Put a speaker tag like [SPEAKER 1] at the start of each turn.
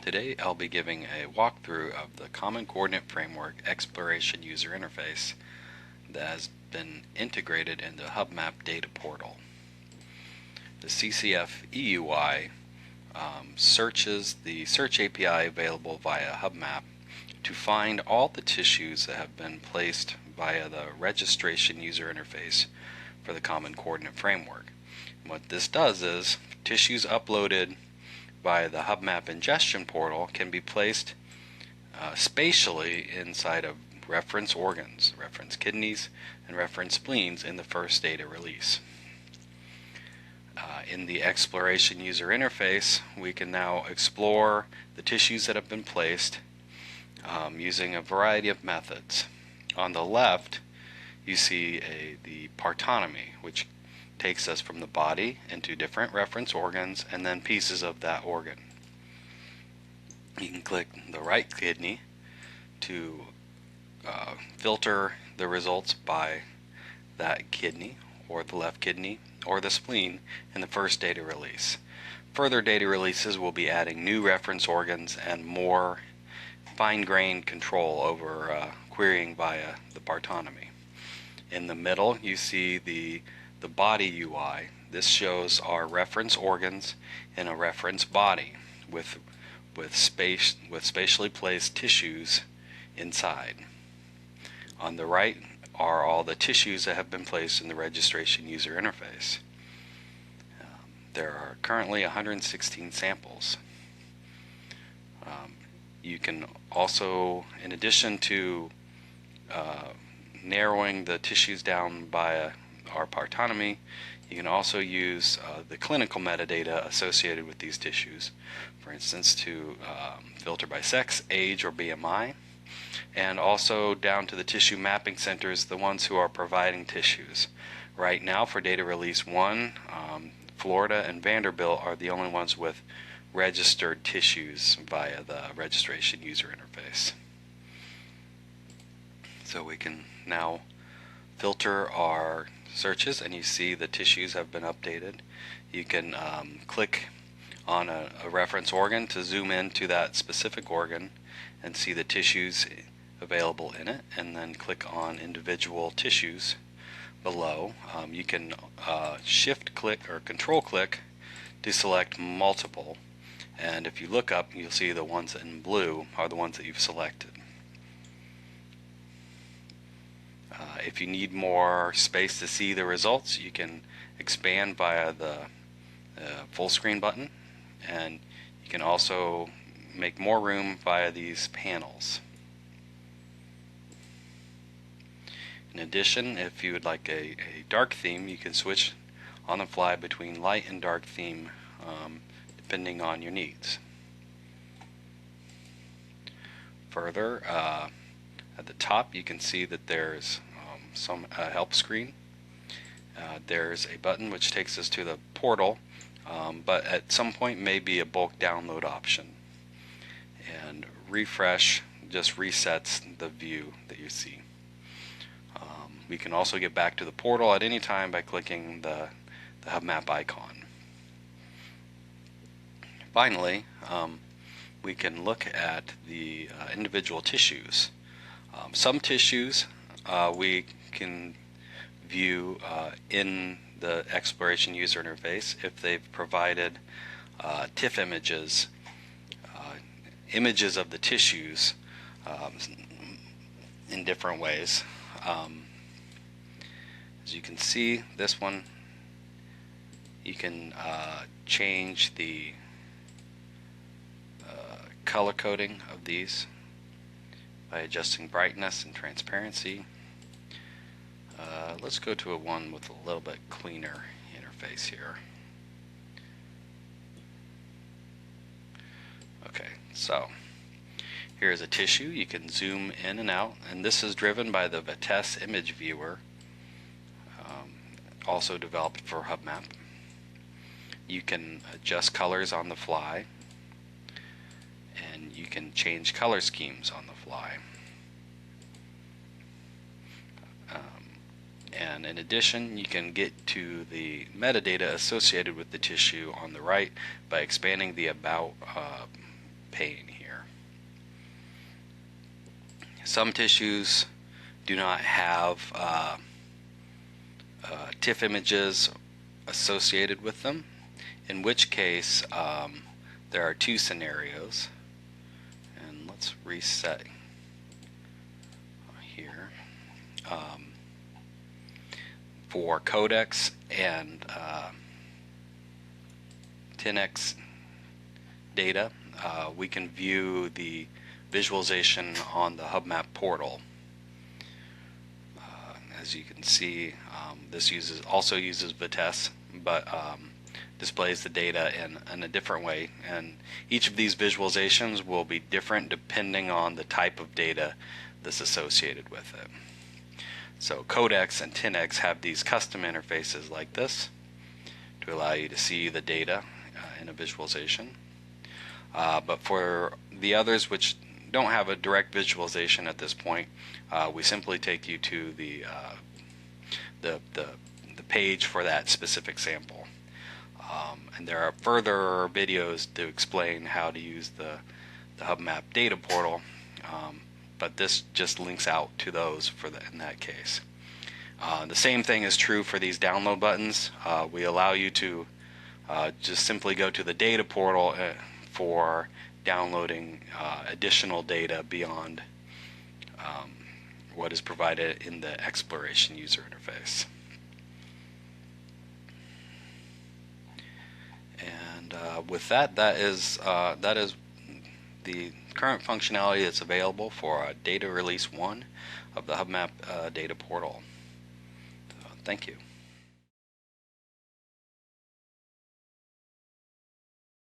[SPEAKER 1] Today I'll be giving a walkthrough of the Common Coordinate Framework Exploration User Interface that has been integrated into HuBMAP Data Portal. The CCF EUI searches the search API available via HuBMAP to find all the tissues that have been placed via the registration user interface for the Common Coordinate Framework. And what this does is tissues uploaded via the HuBMAP ingestion portal can be placed spatially inside of reference organs, reference kidneys, and reference spleens in the first data release. In the exploration user interface, we can now explore the tissues that have been placed using a variety of methods. On the left, you see the partonomy, which takes us from the body into different reference organs and then pieces of that organ. You can click the right kidney to filter the results by that kidney, or the left kidney, or the spleen in the first data release. Further data releases will be adding new reference organs and more fine-grained control over querying via the partonomy. In the middle, you see the body UI. This shows our reference organs in a reference body with spatially placed tissues inside. On the right are all the tissues that have been placed in the registration user interface. There are currently 116 samples. You can also, in addition to narrowing the tissues down by our partonomy, you can also use the clinical metadata associated with these tissues, for instance to filter by sex, age, or BMI, and also down to the tissue mapping centers, the ones who are providing tissues. Right now for data release 1, Florida and Vanderbilt are the only ones with registered tissues via the registration user interface. So we can now filter our searches, and you see the tissues have been updated. You can click on a reference organ to zoom into that specific organ and see the tissues available in it, and then click on individual tissues below. You can shift click or control click to select multiple, and if you look up, you'll see the ones in blue are the ones that you've selected. If you need more space to see the results, you can expand via the full screen button, and you can also make more room via these panels. In addition, if you would like a dark theme, you can switch on the fly between light and dark theme depending on your needs. Further, at the top you can see that there's some help screen. There's a button which takes us to the portal, but at some point may be a bulk download option, and refresh just resets the view that you see. We can also get back to the portal at any time by clicking the HuBMAP icon. Finally, we can look at the individual tissues. Some tissues we can view in the exploration user interface if they've provided TIFF images, images of the tissues in different ways. As you can see, this one, you can change the color coding of these by adjusting brightness and transparency. Let's go to one with a little bit cleaner interface here. Okay, so here's a tissue. You can zoom in and out, and this is driven by the Vitesse image viewer, also developed for HuBMAP. You can adjust colors on the fly, and you can change color schemes on the fly. And in addition, you can get to the metadata associated with the tissue on the right by expanding the About pane here. Some tissues do not have TIFF images associated with them, in which case there are two scenarios. And let's reset here. For codex and 10x data, we can view the visualization on the HuBMAP portal. As you can see, this also uses Vitesse, but displays the data in a different way, and each of these visualizations will be different depending on the type of data that's associated with it. So Codex and 10x have these custom interfaces like this to allow you to see the data in a visualization. But for the others which don't have a direct visualization at this point, we simply take you to the page for that specific sample. And there are further videos to explain how to use the HuBMAP data portal, but this just links out to those in that case. The same thing is true for these download buttons. We allow you to just simply go to the data portal for downloading additional data beyond what is provided in the exploration user interface. And with that, that is the current functionality that's available for data release 1 of the HuBMAP data portal. So, thank you.